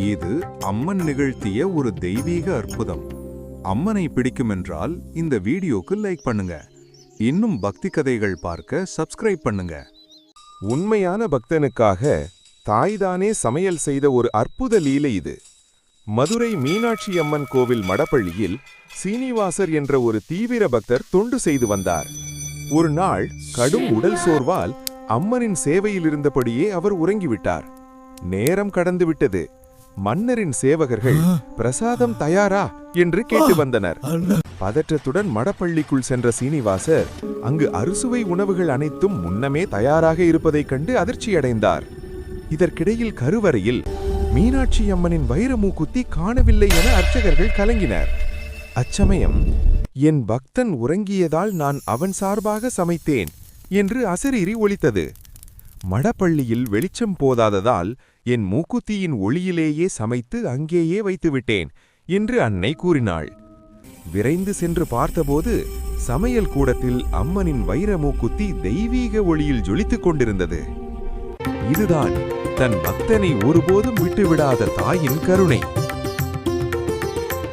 இது அம்மன் நிகழ்த்திய ஒரு தெய்வீக அற்புதம். அம்மனை பிடிக்குமென்றால் இந்த வீடியோக்கு லைக் பண்ணுங்க. இன்னும் பக்தி கதைகள் பார்க்க சப்ஸ்கிரைப் பண்ணுங்க. உண்மையான பக்தனுக்காக தாய்தானே சமையல் செய்த ஒரு அற்புத லீலை இது. மதுரை மீனாட்சி அம்மன் கோவில் மடப்பள்ளியில் சீனிவாசர் என்ற ஒரு தீவிர பக்தர் தொண்டு செய்து வந்தார். ஒரு நாள் கடும் உடல் சோர்வால் அம்மனின் சேவையில் இருந்தபடியே அவர் உறங்கிவிட்டார். நேரம் கடந்துவிட்டது. மன்னரின் சேவகர்கள் பிரசாதம் தயாரா என்று கேட்டு வந்தனர். பதற்றத்துடன் மடப்பள்ளிக்குள் சென்ற சீனிவாசர் அங்கு அறுசுவை உணவுகள் அனைத்தும் முன்னமே தயாராக இருப்பதைக் கண்டு அதிர்ச்சியடைந்தார். இதற்கிடையில் கருவறையில் மீனாட்சி அம்மனின் வைரமூக்குத்தி காணவில்லை என அர்ச்சகர்கள் கலங்கினர். அச்சமயம், என் பக்தன் உறங்கியதால் நான் அவன் சார்பாக சமைத்தேன் என்று அசரீரி ஒலித்தது. மடப்பள்ளியில் வெளிச்சம் போதாததால் என் மூக்குத்தியின் ஒளியிலேயே சமைத்து அங்கேயே வைத்துவிட்டேன் என்று அன்னை கூறினாள். விரைந்து சென்று பார்த்தபோது சமையல் கூடத்தில் அம்மனின் வைர மூக்குத்தி தெய்வீக ஒளியில் ஜொலித்துக் கொண்டிருந்தது. இதுதான் தன் பக்தனை ஒருபோதும் விட்டுவிடாத தாயின் கருணை.